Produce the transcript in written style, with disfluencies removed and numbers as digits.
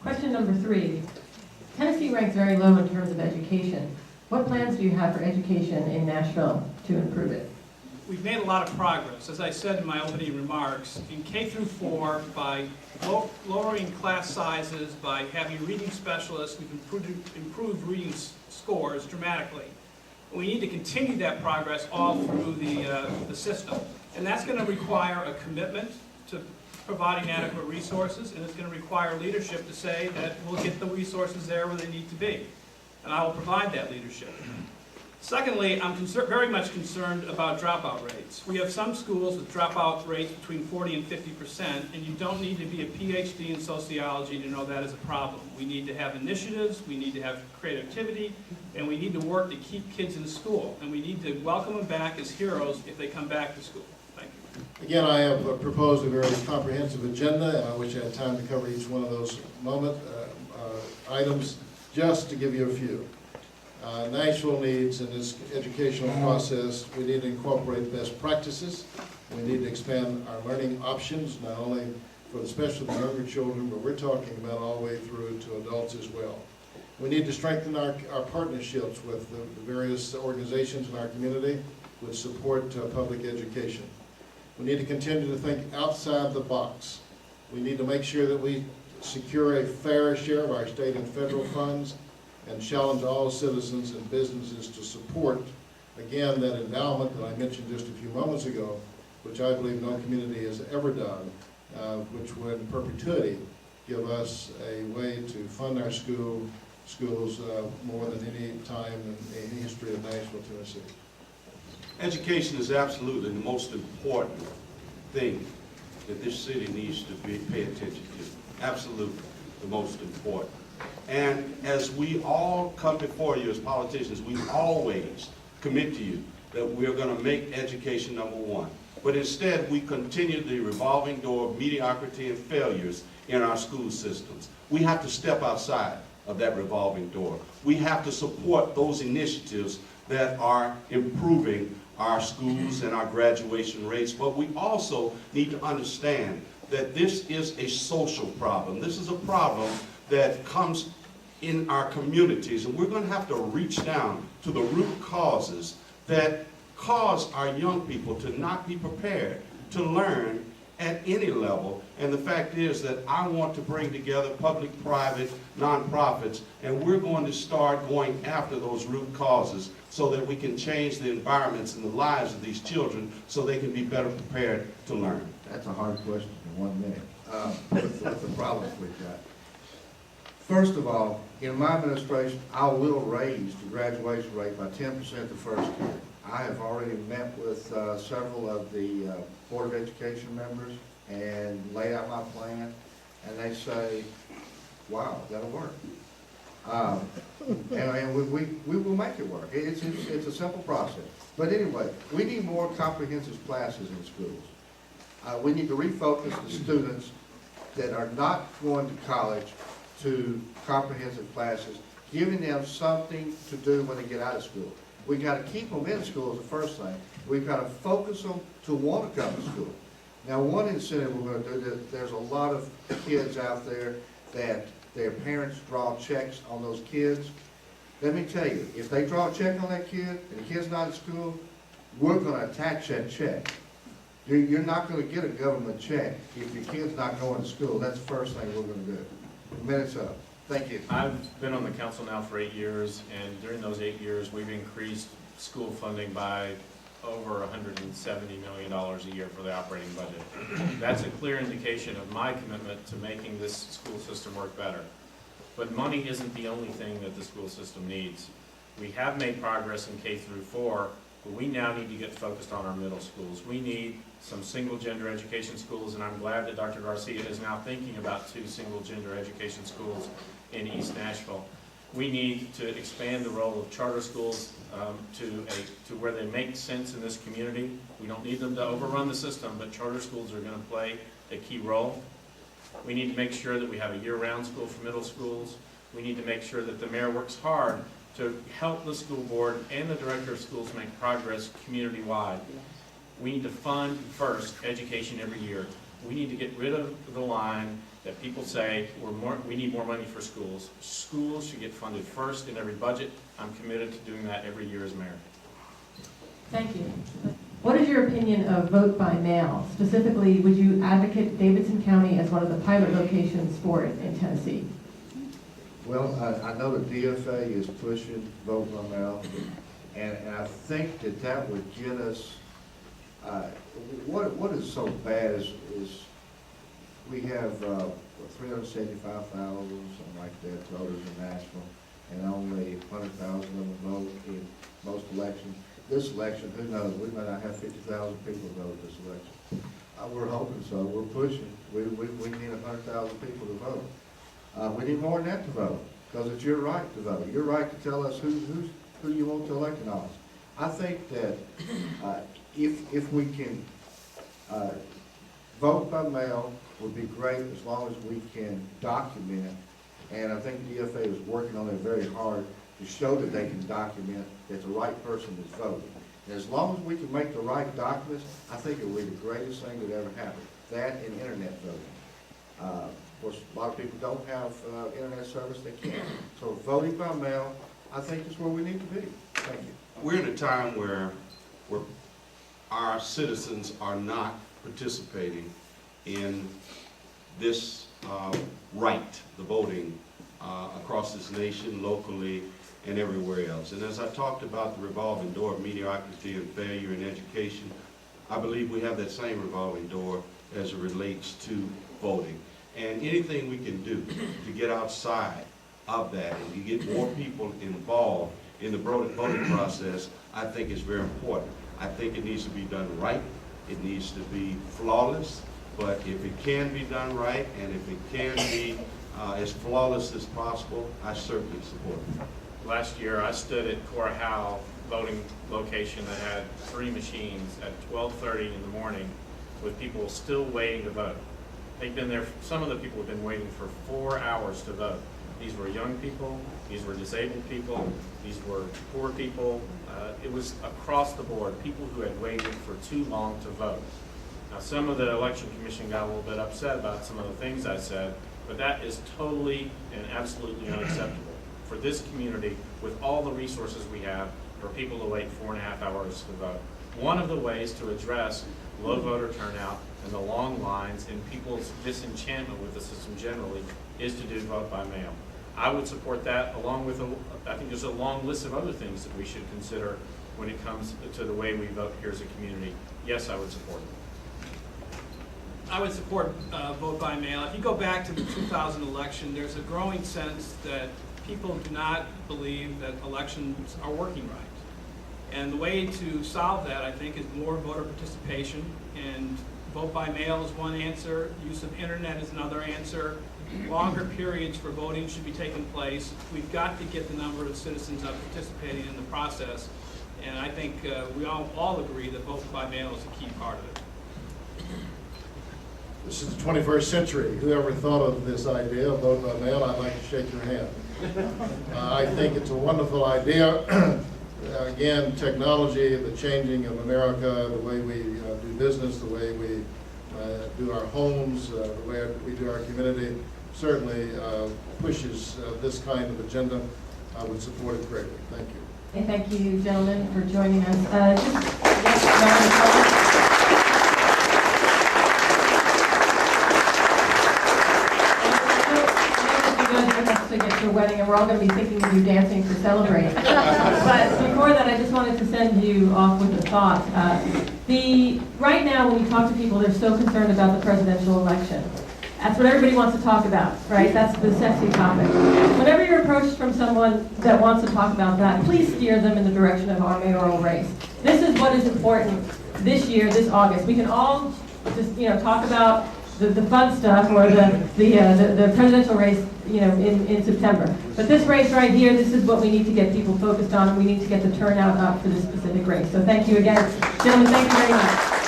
Question number 3. Tennessee ranks very low in terms of education. What plans do you have for education in Nashville to improve it? We've made a lot of progress. As I said in my opening remarks, in K through 4, by lowering class sizes, by having reading specialists, we've improved reading scores dramatically. We need to continue that progress all through the system. And that's going to require a commitment to providing adequate resources, and it's going to require leadership to say that we'll get the resources there where they need to be. And I will provide that leadership. Secondly, I'm very much concerned about dropout rates. We have some schools with dropout rates between 40 and 50%, and you don't need to be a PhD in sociology to know that is a problem. We need to have initiatives, we need to have creativity, and we need to work to keep kids in school. And we need to welcome them back as heroes if they come back to school. Thank you. Again, I have proposed a very comprehensive agenda, and I wish I had time to cover each one of those items. Just to give you a few. Nashville needs, in this educational process, we need to incorporate best practices. We need to expand our learning options, not only for especially the younger children, but we're talking about all the way through to adults as well. We need to strengthen our partnerships with the various organizations in our community which support public education. We need to continue to think outside the box. We need to make sure that we secure a fair share of our state and federal funds and challenge all citizens and businesses to support, again, that endowment that I mentioned just a few moments ago, which I believe no community has ever done, which would in perpetuity give us a way to fund our schools more than any time in the history of Nashville, Tennessee. Education is absolutely the most important thing that this city needs to pay attention to. Absolutely the most important. And as we all come before you as politicians, we always commit to you that we're going to make education number one. But instead, we continue the revolving door of mediocrity and failures in our school systems. We have to step outside of that revolving door. We have to support those initiatives that are improving our schools and our graduation rates. But we also need to understand that this is a social problem. This is a problem that comes in our communities, and we're going to have to reach down to the root causes that cause our young people to not be prepared to learn at any level. And the fact is that I want to bring together public, private, nonprofits, and we're going to start going after those root causes so that we can change the environments and the lives of these children so they can be better prepared to learn. That's a hard question in 1 minute. With the problems we've got. First of all, in my administration, I will raise the graduation rate by 10% the first year. I have already met with several of the Board of Education members and laid out my plan, and they say, wow, that'll work. And we will make it work. It's a simple process. But anyway, we need more comprehensive classes in schools. We need to refocus the students that are not going to college to comprehensive classes, giving them something to do when they get out of school. We've got to keep them in school is the first thing. We've got to focus them to want to come to school. Now, one incentive we're going to do, there's a lot of kids out there that their parents draw checks on those kids. Let me tell you, if they draw a check on that kid and the kid's not in school, we're going to attach that check. You're not going to get a government check if your kid's not going to school. That's the first thing we're going to do. The minute's up. Thank you. I've been on the council now for 8 years, and during those 8 years, we've increased school funding by over $170 million a year for the operating budget. That's a clear indication of my commitment to making this school system work better. But money isn't the only thing that the school system needs. We have made progress in K through 4, but we now need to get focused on our middle schools. We need some single-gender education schools, and I'm glad that Dr. Garcia is now thinking about 2 single-gender education schools in East Nashville. We need to expand the role of charter schools to where they make sense in this community. We don't need them to overrun the system, but charter schools are going to play a key role. We need to make sure that we have a year-round school for middle schools. We need to make sure that the mayor works hard to help the school board and the director of schools make progress community-wide. We need to fund first education every year. We need to get rid of the line that people say we need more money for schools. Schools should get funded first in every budget. I'm committed to doing that every year as mayor. Thank you. What is your opinion of vote by mail? Specifically, would you advocate Davidson County as one of the pilot locations for it in Tennessee? Well, I know the DFA is pushing vote by mail, and I think that would get us, what is so bad is we have 375,000, something like that, voters in Nashville, and only 100,000 of them vote in most elections. This election, who knows, we may not have 50,000 people vote this election. We're hoping so, we're pushing. We need 100,000 people to vote. We need more than that to vote, because it's your right to vote. Your right to tell us who you want to elect in office. I think that if we can vote by mail would be great as long as we can document, and I think the DFA is working on it very hard to show that they can document that the right person is voting. And as long as we can make the right documents, I think it will be the greatest thing that ever happened. That and internet voting. Of course, a lot of people don't have internet service, they can't. So voting by mail, I think is where we need to be. Thank you. We're in a time where our citizens are not participating in this right, the voting, across this nation, locally, and everywhere else. And as I talked about the revolving door of mediocrity and failure in education, I believe we have that same revolving door as it relates to voting. And anything we can do to get outside of that and to get more people involved in the voting process, I think is very important. I think it needs to be done right. It needs to be flawless. But if it can be done right and if it can be as flawless as possible, I certainly support it. Last year, I stood at Cora Howe voting location that had 3 machines at 12:30 in the morning with people still waiting to vote. They've been there, some of the people have been waiting for 4 hours to vote. These were young people, these were disabled people, these were poor people. It was across the board, people who had waited for too long to vote. Now, some of the election commission got a little bit upset about some of the things I said, but that is totally and absolutely unacceptable for this community with all the resources we have for people to wait 4.5 hours to vote. One of the ways to address low voter turnout and the long lines and people's disenchantment with the system generally is to do vote by mail. I would support that along with, I think there's a long list of other things that we should consider when it comes to the way we vote here as a community. Yes, I would support it. I would support vote by mail. If you go back to the 2000 election, there's a growing sense that people do not believe that elections are working right. And the way to solve that, I think, is more voter participation. And vote by mail is one answer. Use of internet is another answer. Longer periods for voting should be taking place. We've got to get the number of citizens up participating in the process. And I think we all agree that vote by mail is a key part of it. This is the 21st century. Whoever thought of this idea of vote by mail, I'd like to shake your hand. I think it's a wonderful idea. Again, technology, the changing of America, the way we do business, the way we do our homes, the way we do our community, certainly pushes this kind of agenda. I would support it greatly. Thank you. And thank you, gentlemen, for joining us. To get to a wedding, and we're all going to be thinking of you dancing to celebrate. But before that, I just wanted to send you off with a thought. Right now, when you talk to people, they're so concerned about the presidential election. That's what everybody wants to talk about, right? That's the sexy topic. Whenever you're approached from someone that wants to talk about that, please steer them in the direction of our mayoral race. This is what is important this year, this August. We can all just, talk about the fun stuff or the presidential race, in September. But this race right here, this is what we need to get people focused on, and we need to get the turnout up for this specific race. So thank you again. Gentlemen, thank you very much.